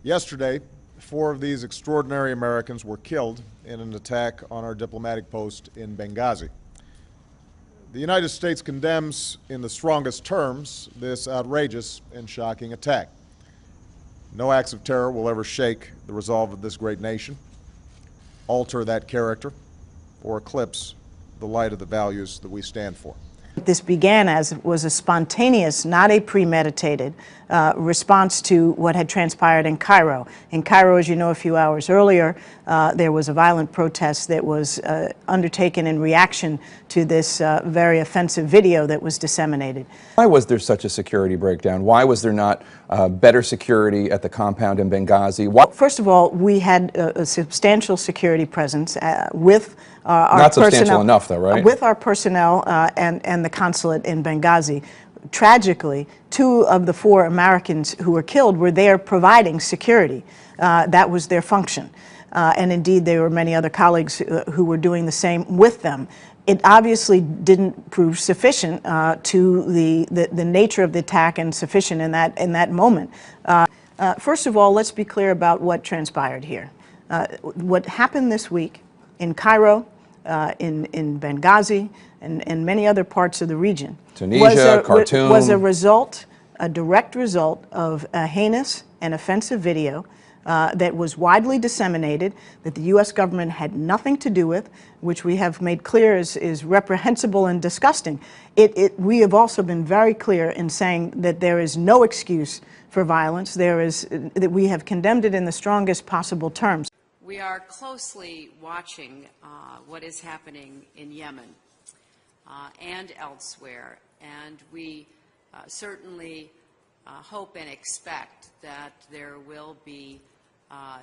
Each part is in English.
Yesterday, 4 of these extraordinary Americans were killed in an attack on our diplomatic post in Benghazi. The United States condemns in the strongest terms this outrageous and shocking attack. No acts of terror will ever shake the resolve of this great nation, alter that character, or eclipse the light of the values that we stand for. This began as was a spontaneous, not a premeditated, response to what had transpired in Cairo. In Cairo, as you know, a few hours earlier, there was a violent protest that was undertaken in reaction to this very offensive video that was disseminated. Why was there such a security breakdown? Why was there not better security at the compound in Benghazi? First of all, we had a substantial security presence with our not substantial personnel, enough, though, right? With our personnel and the consulate in Benghazi. Tragically, 2 of the 4 Americans who were killed were there providing security. That was their function. And indeed, there were many other colleagues who were doing the same with them. It obviously didn't prove sufficient to the nature of the attack and sufficient in that moment. First of all, let's be clear about what transpired here. What happened this week in Cairo, in Benghazi, and many other parts of the region Tunisia, Khartoum, was a direct result of a heinous and offensive video that was widely disseminated, that the U.S. government had nothing to do with, which we have made clear is reprehensible and disgusting. We have also been very clear in saying that there is no excuse for violence. That we have condemned it in the strongest possible terms. We are closely watching what is happening in Yemen and elsewhere, and we certainly hope and expect that there will be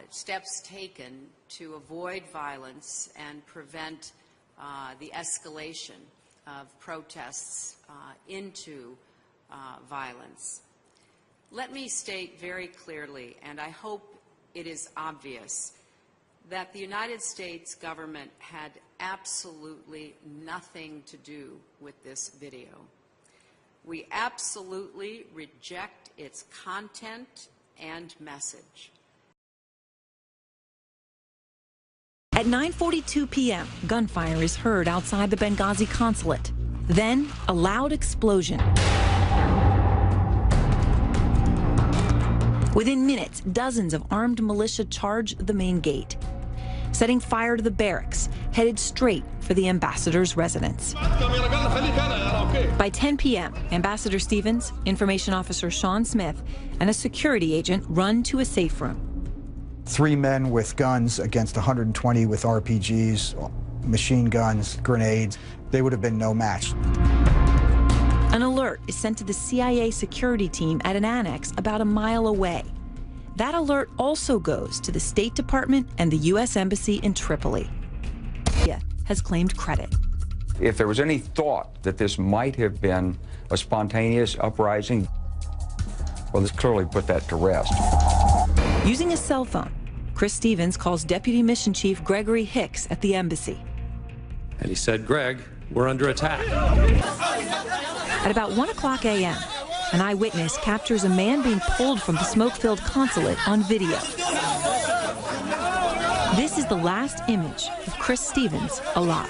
steps taken to avoid violence and prevent the escalation of protests into violence. Let me state very clearly, and I hope it is obvious, that the United States government had absolutely nothing to do with this video. We absolutely reject its content and message. At 9:42 p.m., gunfire is heard outside the Benghazi consulate. Then, a loud explosion. Within minutes, dozens of armed militia charged the main gate, setting fire to the barracks, headed straight for the ambassador's residence. By 10 p.m., Ambassador Stevens, Information Officer Sean Smith, and a security agent run to a safe room. 3 men with guns against 120 with RPGs, machine guns, grenades. They would have been no match. An alert is sent to the CIA security team at an annex about a mile away. That alert also goes to the State Department and the U.S. Embassy in Tripoli. Has claimed credit. If there was any thought that this might have been a spontaneous uprising, well, this clearly put that to rest. Using a cell phone, Chris Stevens calls Deputy Mission Chief Gregory Hicks at the embassy. And he said, "Greg, we're under attack." At about 1 o'clock a.m., an eyewitness captures a man being pulled from the smoke-filled consulate on video. This is the last image of Chris Stevens alive.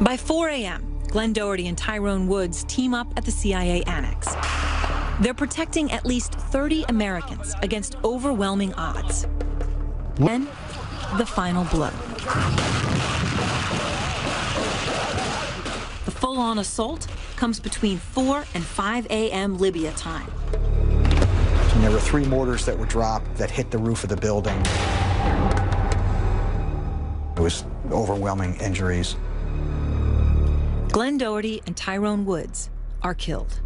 By 4 a.m., Glenn Doherty and Tyrone Woods team up at the CIA annex. They're protecting at least 30 Americans against overwhelming odds. Then, the final blow. The full-on assault comes between 4 and 5 a.m. Libya time. And there were 3 mortars that were dropped that hit the roof of the building. It was overwhelming injuries. Glenn Doherty and Tyrone Woods are killed.